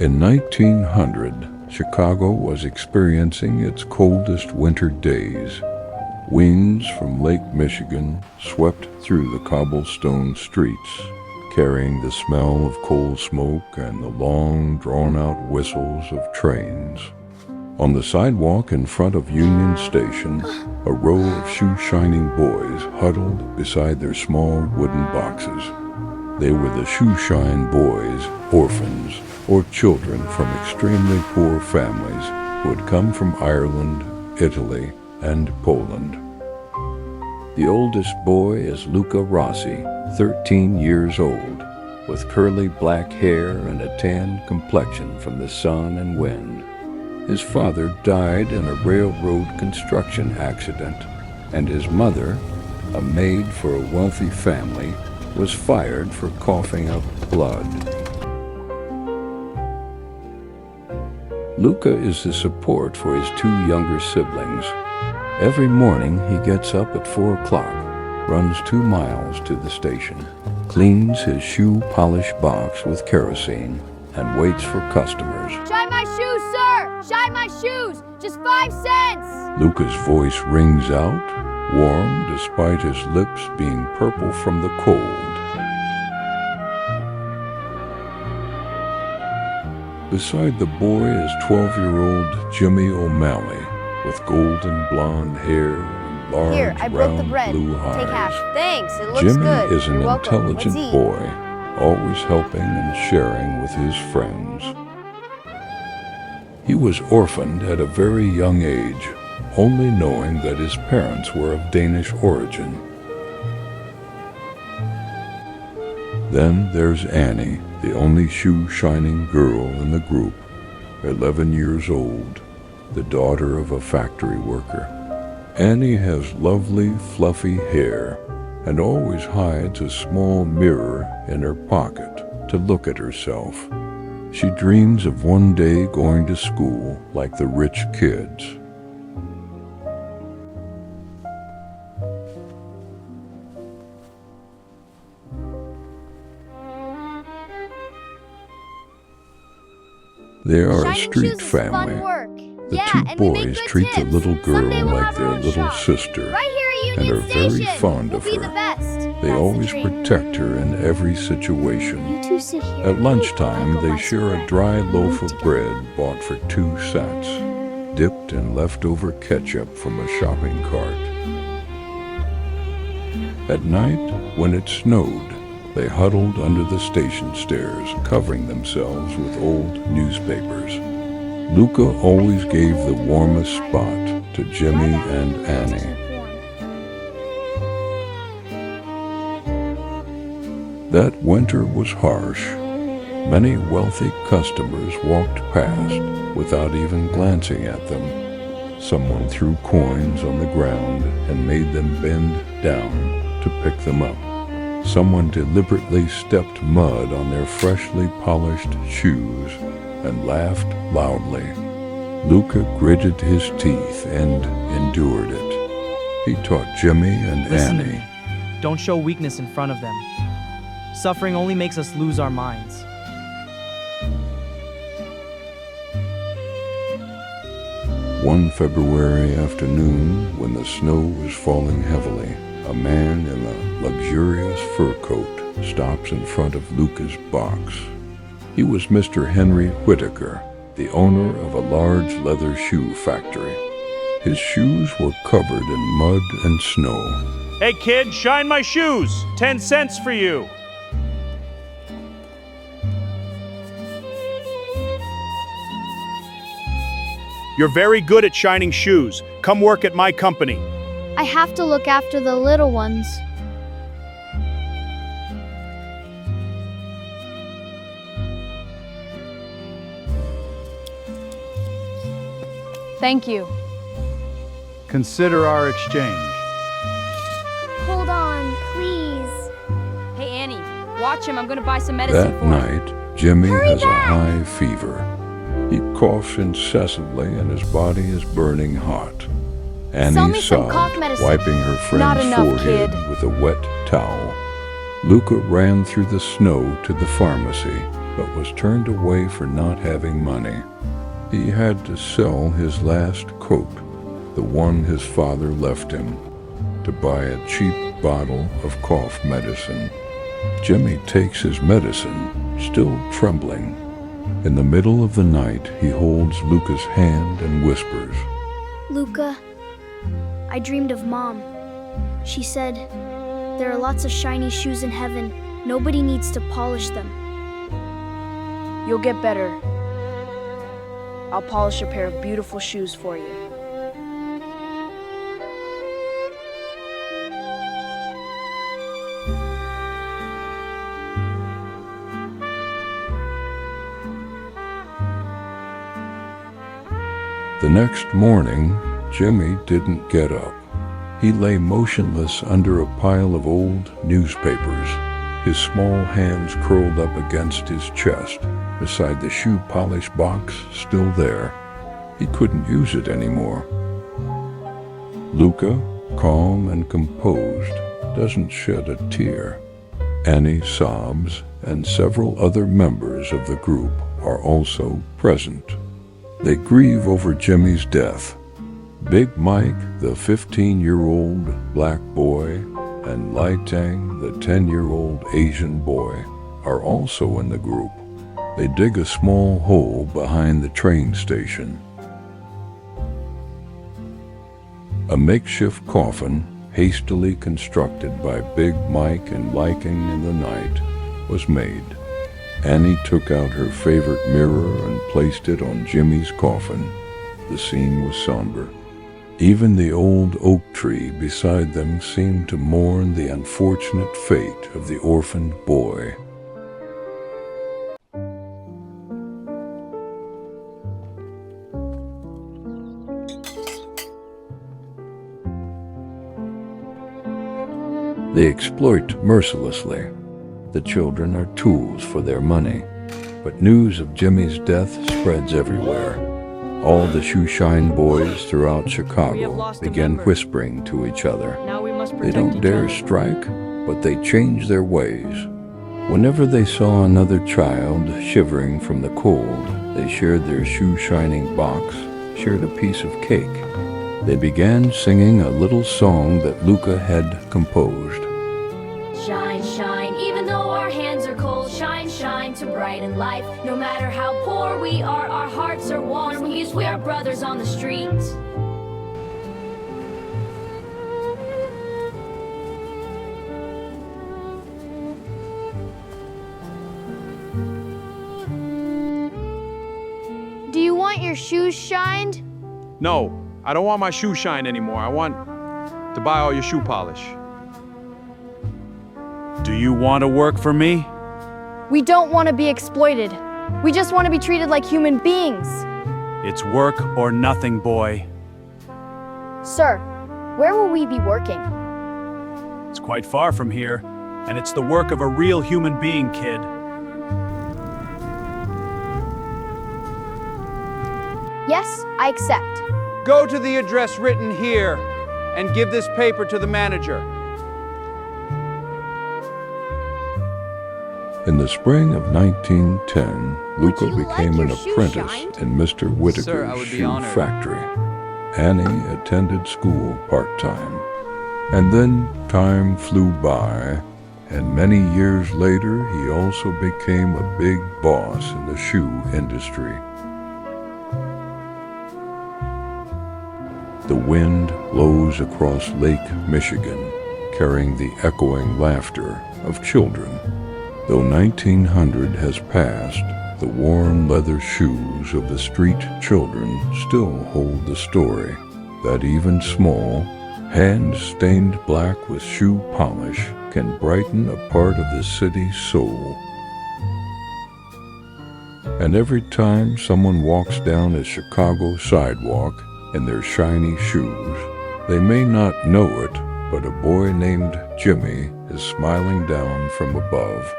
In 1900, Chicago was experiencing its coldest winter days. Winds from Lake Michigan swept through the cobblestone streets, carrying the smell of coal smoke and the long, drawn-out whistles of trains. On the sidewalk in front of Union Station, a row of shoe-shining boys huddled beside their small wooden boxes. They were the shoe-shine boys, orphans, or children from extremely poor families who had come from Ireland, Italy, and Poland. The oldest boy is Luca Rossi, 13 years old, with curly black hair and a tanned complexion from the sun and wind. His father died in a railroad construction accident, and his mother, a maid for a wealthy family, was fired for coughing up blood. Luca is the support for his two younger siblings. Every morning he gets up at 4 o'clock, runs 2 miles to the station, cleans his shoe polish box with kerosene, and waits for customers. Shine my shoes, sir! Shine my shoes! Just 5 cents! Luca's voice rings out, warm despite his lips being purple from the cold. Beside the boy is 12-year-old Jimmy O'Malley, with golden blonde hair and large, Here, I broke the round bread. blue Take eyes. half. Thanks, it looks Jimmy good. is an You're welcome. intelligent Let's eat. boy, always helping and sharing with his friends. He was orphaned at a very young age, only knowing that his parents were of Danish origin. Then there's Annie, the only shoe-shining girl in the group, 11 years old, the daughter of a factory worker. Annie has lovely, fluffy hair and always hides a small mirror in her pocket to look at herself. She dreams of one day going to school like the rich kids. They are a Shining street shoes is fun family. work. The Yeah, two and we make boys good treat the tips. little girl Someday we'll like have our their own little shop. sister, Right here at and Union are very Station. fond We'll of be her. the best. They That's the always dream. protect her in every situation. You two sit here. At lunchtime, I'll go they buy share some a bread. dry We'll loaf eat of together. bread bought for 2 cents, dipped in leftover ketchup from a shopping cart. At night, when it snowed, they huddled under the station stairs, covering themselves with old newspapers. Luca always gave the warmest spot to Jimmy and Annie. That winter was harsh. Many wealthy customers walked past without even glancing at them. Someone threw coins on the ground and made them bend down to pick them up. Someone deliberately stepped mud on their freshly polished shoes and laughed loudly. Luca gritted his teeth and endured it. He taught Jimmy and Listen to Annie. me. Don't show weakness in front of them. Suffering only makes us lose our minds. One February afternoon, when the snow was falling heavily, a man in a luxurious fur coat stops in front of Luca's box. He was Mr. Henry Whitaker, the owner of a large leather shoe factory. His shoes were covered in mud and snow. Hey kid, shine my shoes. 10 cents for you. You're very good at shining shoes. Come work at my company. I have to look after the little ones. Thank you. Consider our exchange. Hold on, please. Hey, Annie, watch him. I'm gonna buy some medicine That for him. night, Jimmy has a back! high fever. He coughs incessantly and his body is burning hot. Annie me some sobbed, cough medicine. wiping her Not friend's enough, forehead kid. with a wet towel. Luca ran through the snow to the pharmacy but was turned away for not having money. He had to sell his last coat, the one his father left him, to buy a cheap bottle of cough medicine. Jimmy takes his medicine, still trembling. In the middle of the night, he holds Luca's hand and whispers, Luca, I dreamed of Mom. She said, there are lots of shiny shoes in heaven. Nobody needs to polish them. You'll get better. I'll polish a pair of beautiful shoes for you. The next morning, Jimmy didn't get up. He lay motionless under a pile of old newspapers, his small hands curled up against his chest, beside the shoe polish box still there. He couldn't use it anymore. Luca, calm and composed, doesn't shed a tear. Annie sobs, and several other members of the group are also present. They grieve over Jimmy's death. Big Mike, the 15-year-old black boy, and Lai Tang, the 10-year-old Asian boy, are also in the group. They dig a small hole behind the train station. A makeshift coffin, hastily constructed by Big Mike and Lai Tang in the night, was made. Annie took out her favorite mirror and placed it on Jimmy's coffin. The scene was somber. Even the old oak tree beside them seemed to mourn the unfortunate fate of the orphaned boy. They exploit mercilessly. The children are tools for their money. But news of Jimmy's death spreads everywhere. All the shoeshine boys throughout Chicago begin whispering to each other. Now we must They protect don't each dare other. strike, but they change their ways. Whenever they saw another child shivering from the cold, they shared their shoe-shining box, shared a piece of cake. They began singing a little song that Luca had composed. Shine, shine, even though our hands are cold. Shine, shine to brighten life. No matter how poor we are, our hearts are warm because we are brothers on the streets. Do you want your shoes shined? No, I don't want my shoe shine anymore. I want to buy all your shoe polish. Do you want to work for me? We don't want to be exploited. We just want to be treated like human beings. It's work or nothing, boy. Sir, where will we be working? It's quite far from here, and it's the work of a real human being, kid. Yes, I accept. Go to the address written here and give this paper to the manager. In the spring of 1910, Luca you like became your an shoes apprentice shined? in Mr. Sir, I Whitaker's would be shoe honored. factory. Annie attended school part-time. And then time flew by, and many years later he also became a big boss in the shoe industry. The wind blows across Lake Michigan, carrying the echoing laughter of children. Though 1900 has passed, the worn leather shoes of the street children still hold the story that even small, hand-stained black with shoe polish can brighten a part of the city's soul. And every time someone walks down a Chicago sidewalk in their shiny shoes, they may not know it, but a boy named Jimmy is smiling down from above.